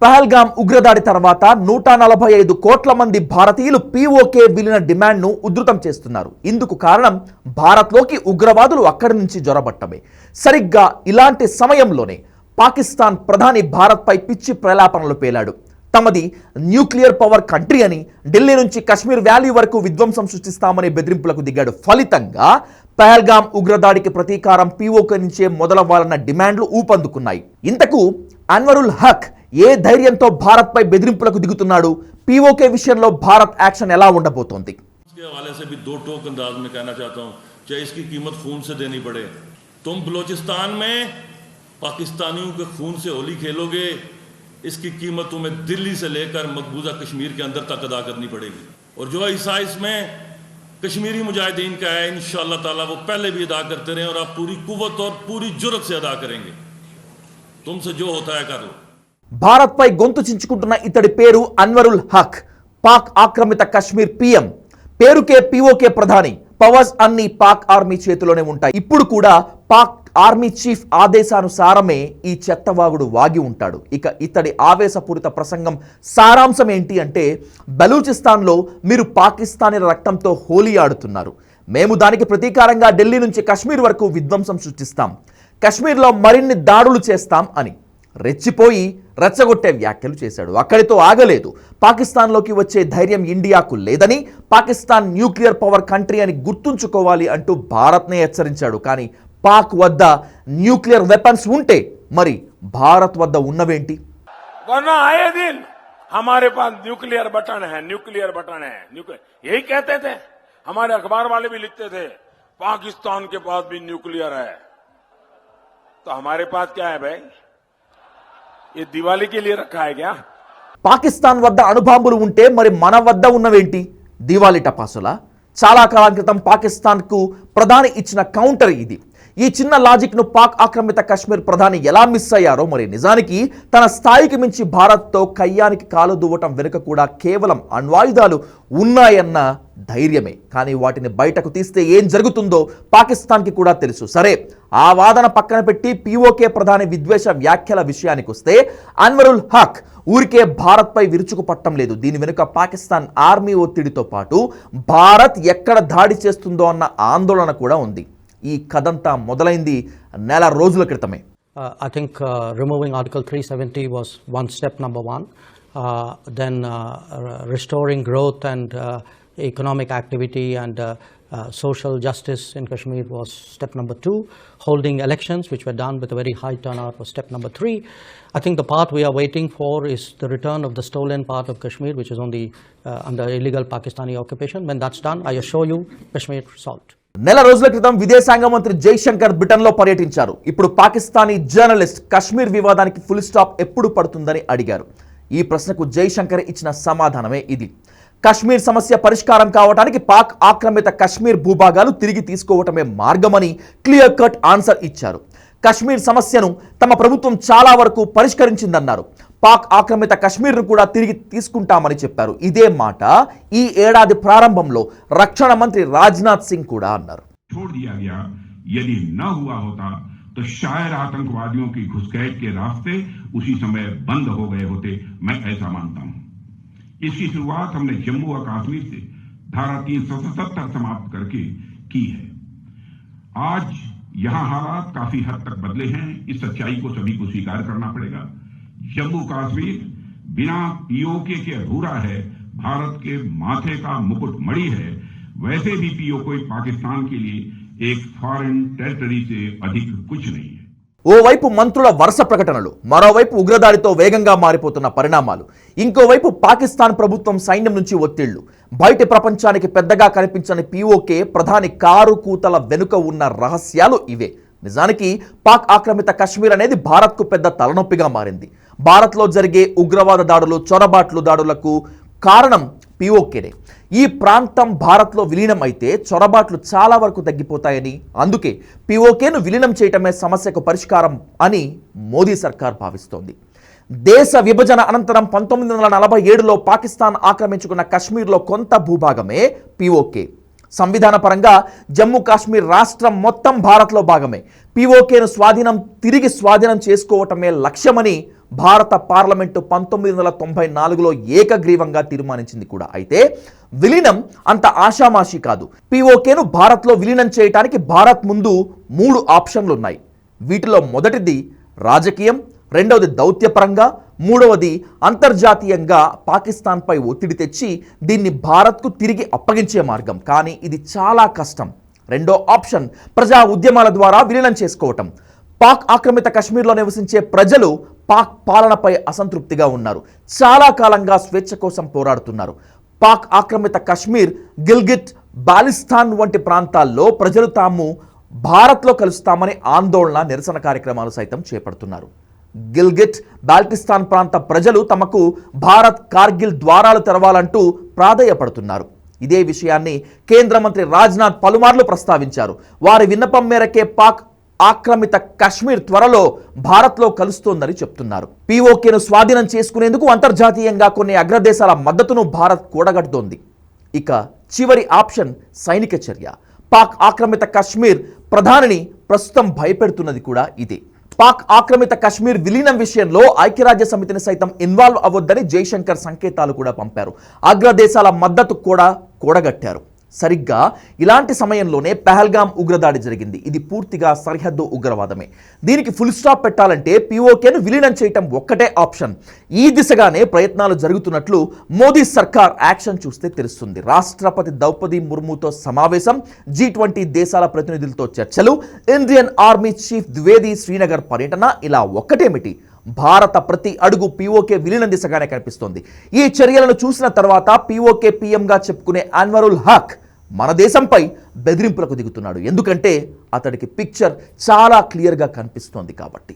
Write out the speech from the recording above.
పహల్గామ్ ఉగ్రదాడి తర్వాత 145 కోట్ల మంది భారతీయులు పీఓకే విలీన డిమాండ్ను ఉధృతం చేస్తున్నారు. ఇందుకు కారణం భారత్లోకి ఉగ్రవాదులు అక్కడి నుంచి జొరబట్టమే. సరిగ్గా ఇలాంటి సమయంలోనే పాకిస్తాన్ ప్రధాని భారత్పై పిచ్చి ప్రలాపనలు పేలాడు. తమది న్యూక్లియర్ పవర్ కంట్రీ అని, ఢిల్లీ నుంచి కశ్మీర్ వ్యాలీ వరకు విధ్వంసం సృష్టిస్తామని బెదిరింపులకు దిగాడు. ఫలితంగా పహల్గామ్ ఉగ్రదాడికి ప్రతీకారం పీఓకే నుంచే మొదలవ్వాలన్న డిమాండ్లు ఊపందుకున్నాయి. ఇంతకు అన్వరుల్ హక్ ఏ ధైర్యంతో భారత్పై బెదిరింపులకు దిగుతున్నాడు? పీఓకే విషయంలో భారత్ యాక్షన్ ఎలా ఉండబోతోంది? दो टोक अंदाज में कहना चाहता हूं, चाहे इसकी कीमत खून से देनी पड़े। तुम बलोचिस्तान में पाकिस्तानियों के खून से होली खेलोगे, इसकी कीमत तुम्हें दिल्ली से लेकर मकबूजा कश्मीर के अंदर तक अदा करनी पड़ेगी। और जो हिस्सा इसमें कश्मीरी मुजाहिदीन का है, इंशाअल्लाह ताला वो पहले भी अदा करते रहे और आप पूरी कुव्वत और पूरी जुर्रत से अदा करेंगे। तुमसे जो होता है कर लो। భారత్పై గొంతు చించుకుంటున్న ఇతడి పేరు అన్వరుల్ హక్. పాక్ ఆక్రమిత కశ్మీర్ పీఎం. పేరుకే పీఓకే ప్రధాని. పవర్స్ అన్ని పాక్ ఆర్మీ చేతిలోనే ఉంటాయి. ఇప్పుడు కూడా పాక్ ఆర్మీ చీఫ్ ఆదేశానుసారమే ఈ చెత్తవాగుడు వాగి ఉంటాడు. ఇక ఇతడి ఆవేశపూరిత ప్రసంగం సారాంశం ఏంటి అంటే, బలూచిస్తాన్లో మీరు పాకిస్తానీ రక్తంతో హోలీ ఆడుతున్నారు, మేము దానికి ప్రతీకారంగా ఢిల్లీ నుంచి కశ్మీర్ వరకు విధ్వంసం సృష్టిస్తాం, కశ్మీర్లో మరిన్ని దాడులు చేస్తాం అని రెచ్చిపోయి రెచ్చగొట్టే వ్యాఖ్యలు చేశాడు. అక్కడితో ఆగలేదు. పాకిస్తాన్లోకి వచ్చే ధైర్యం ఇండియాకు లేదని, పాకిస్తాన్ న్యూక్లియర్ పవర్ కంట్రీ అని గుర్తుంచుకోవాలి అంటూ భారత్నే హెచ్చరించాడు. కానీ పాక్ వద్ద న్యూక్లియర్ వెపన్స్ ఉంటే మరి భారత్ వద్ద ఉన్నవేంటి? वरना आए दिन हमारे पास न्यूक्लियर बटन है, न्यूक्लियर बटन है, यही कहते थे। हमारे अखबार वाले भी लिखते थे पाकिस्तान के पास भी न्यूक्लियर है। तो हमारे पास क्या है भाई? ये दिवाली के लिए रखा है क्या? పాకిస్తాన్ వద్ద అణుబాంబులు ఉంటే మరి మన వద్ద ఉన్నవేంటి? దివాళీ టపాసులా? చాలా కాలం క్రితం పాకిస్తాన్కు ప్రధాని ఇచ్చిన కౌంటర్ ఇది. ఈ చిన్న లాజిక్ను పాక్ ఆక్రమిత కశ్మీర్ ప్రధాని ఎలా మిస్ అయ్యారో మరి. నిజానికి తన స్థాయికి మించి భారత్తో కయ్యానికి కాలు దువ్వటం వెనుక కూడా కేవలం అణ్వాయుధాలు ఉన్నాయన్న ధైర్యమే. కానీ వాటిని బయటకు తీస్తే ఏం జరుగుతుందో పాకిస్తాన్కి కూడా తెలుసు. సరే, ఆ వాదన పక్కన పెట్టి పీఓకే ప్రధాని విద్వేష వ్యాఖ్యల విషయానికి వస్తే, అన్వరుల్ హక్ ఊరికే భారత్పై విరుచుకు పట్టం లేదు. దీని వెనుక పాకిస్తాన్ ఆర్మీ ఒత్తిడితో పాటు భారత్ ఎక్కడ దాడి చేస్తుందో అన్న ఆందోళన కూడా ఉంది. ఈ కథంతా మొదలైంది నెల రోజుల క్రితమే. I think removing Article 370 was one step number one. Then restoring growth and economic activity and social justice in Kashmir was step number 2. Holding elections, which were done with a very high turnout, was step number 3. I think the part we are waiting for is the return of the stolen part of Kashmir, which is on the under illegal Pakistani occupation. When that's done, I assure you, Kashmir solved. నెల రోజుల క్రితం విదేశాంగ మంత్రి జైశంకర్ బ్రిటన్లో పర్యటించారు. ఇప్పుడు Pakistani journalist Kashmir వివాదానికి full stop ఎప్పుడు పడుతుందని అడిగారు. ఈ ప్రశ్నకు జైశంకర్ ఇచ్చిన సమాధానమే ఇది. కశ్మీర్ సమస్య పరిష్కారం కావడానికి పాక్ ఆక్రమిత కశ్మీర్ భూభాగాలు తిరిగి తీసుకోవటమే మార్గమని క్లియర్ కట్ ఆన్సర్ ఇచ్చారు. కశ్మీర్ సమస్యను తమ ప్రభుత్వం చాలా వరకు పరిష్కరించిందన్నారు. పాక్ ఆక్రమిత కశ్మీర్ను కూడా తిరిగి తీసుకుంటామని చెప్పారు. ఇదే మాట ఈ ఏడాది ప్రారంభంలో రక్షణ మంత్రి రాజ్నాథ్ సింగ్ కూడా అన్నారు. यदि न हुआ होता तो शायद आतंकवादियों की घुसपैठ के रास्ते उसी समय बंद हो गए होते, मैं ऐसा मानता हूं। इसकी शुरुआत हमने जम्मू और कश्मीर से धारा 377 समाप्त करके की है। आज यहां हालात काफी हद तक बदले हैं, इस सच्चाई को सभी को स्वीकार करना पड़ेगा। जम्मू कश्मीर बिना पीओके के अधूरा है, भारत के माथे का मुकुट मणि है। वैसे भी पीओके पाकिस्तान के लिए एक फॉरेन टेरिटरी से अधिक कुछ नहीं है. ఓవైపు మంత్రుల వరుస ప్రకటనలు, మరోవైపు ఉగ్రదాడితో వేగంగా మారిపోతున్న పరిణామాలు, ఇంకోవైపు పాకిస్తాన్ ప్రభుత్వం సైన్యం నుంచి ఒత్తిళ్లు, బయటి ప్రపంచానికి పెద్దగా కనిపించని పీఓకే ప్రధాని కారు కూతల వెనుక ఉన్న రహస్యాలు ఇవే. నిజానికి పాక్ ఆక్రమిత కశ్మీర్ అనేది భారత్కు పెద్ద తలనొప్పిగా మారింది. భారత్లో జరిగే ఉగ్రవాద దాడులు, చొరబాట్లు దాడులకు కారణం పీఓకేనే. ఈ ప్రాంతం భారత్లో విలీనం అయితే చొరబాట్లు చాలా వరకు తగ్గిపోతాయని, అందుకే పీఓకేను విలీనం చేయటమే సమస్యకు పరిష్కారం అని మోదీ సర్కార్ భావిస్తోంది. దేశ విభజన అనంతరం 1947లో పాకిస్తాన్ ఆక్రమించుకున్న కశ్మీర్లో కొంత భూభాగమే పీఓకే. సంవిధాన పరంగా జమ్మూ కాశ్మీర్ రాష్ట్రం మొత్తం భారత్లో భాగమే. పీఓకేను తిరిగి స్వాధీనం చేసుకోవటమే లక్ష్యమని భారత పార్లమెంటు 1994లో ఏకగ్రీవంగా తీర్మానించింది కూడా. అయితే విలీనం అంత ఆషామాషి కాదు. పీఓకేను భారత్లో విలీనం చేయడానికి భారత్ ముందు 3 ఆప్షన్లు ఉన్నాయి. వీటిలో మొదటిది రాజకీయం, రెండవది దౌత్యపరంగా, మూడవది అంతర్జాతీయంగా పాకిస్తాన్పై ఒత్తిడి తెచ్చి దీన్ని భారత్కు తిరిగి అప్పగించే మార్గం. కానీ ఇది చాలా కష్టం. రెండో ఆప్షన్ ప్రజా ఉద్యమాల ద్వారా విలీనం చేసుకోవటం. పాక్ ఆక్రమిత కశ్మీర్లో నివసించే ప్రజలు పాక్ పాలనపై అసంతృప్తిగా ఉన్నారు. చాలా కాలంగా స్వేచ్ఛ కోసం పోరాడుతున్నారు. పాక్ ఆక్రమిత కశ్మీర్, గిల్గిట్, బాలిస్తాన్ వంటి ప్రాంతాల్లో ప్రజలు తాము భారత్లో కలుస్తామని ఆందోళన, నిరసన కార్యక్రమాలు సైతం చేపడుతున్నారు. గిల్గిట్, బాల్టిస్తాన్ ప్రాంత ప్రజలు తమకు భారత్, కార్గిల్ ద్వారాలు తెరవాలంటూ ప్రాధేయపడుతున్నారు. ఇదే విషయాన్ని కేంద్ర మంత్రి రాజ్నాథ్ పలుమార్లు ప్రస్తావించారు. వారి విన్నపం మేరకే పాక్ ఆక్రమిత కశ్మీర్ త్వరలో భారత్లో కలుస్తోందని చెప్తున్నారు. పీఓకేను స్వాధీనం చేసుకునేందుకు అంతర్జాతీయంగా కొన్ని అగ్రదేశాల మద్దతును భారత్ కూడగడుతోంది. ఇక చివరి ఆప్షన్ సైనిక చర్య. పాక్ ఆక్రమిత కశ్మీర్ ప్రధానిని ప్రస్తుతం భయపెడుతున్నది కూడా ఇదే. పాక్ ఆక్రమిత కశ్మీర్ విలీనం విషయంలో ఐక్యరాజ్య సమితిని సైతం ఇన్వాల్వ్ అవ్వొద్దని జైశంకర్ సంకేతాలు కూడా పంపారు. అగ్రదేశాల మద్దతు కూడా కూడగట్టారు. సరిగ్గా ఇలాంటి సమయంలోనే పహల్గామ్ ఉగ్రదాడి జరిగింది. ఇది పూర్తిగా సరిహద్దు ఉగ్రవాదమే. దీనికి ఫుల్ స్టాప్ పెట్టాలంటే పీఓకేను విలీనం చేయటం ఒక్కటే ఆప్షన్. ఈ దిశగానే ప్రయత్నాలు జరుగుతున్నట్లు మోదీ సర్కార్ యాక్షన్ చూస్తే తెలుస్తుంది. రాష్ట్రపతి ద్రౌపది ముర్ముతో సమావేశం, G20 దేశాల ప్రతినిధులతో చర్చలు, Indian army chief Dwivedi Srinagar పర్యటన, ఇలా ఒక్కటేమిటి, భారత ప్రతి అడుగు పీఓకే విలీనం దిశగానే కనిపిస్తోంది. ఈ చర్యలను చూసిన తర్వాత పీఓకే పీఎంగా చెప్పుకునే అన్వరుల్ హక్ మన దేశంపై బెదిరింపులకు దిగుతున్నాడు. ఎందుకంటే అతడికి పిక్చర్ చాలా క్లియర్గా కనిపిస్తోంది కాబట్టి.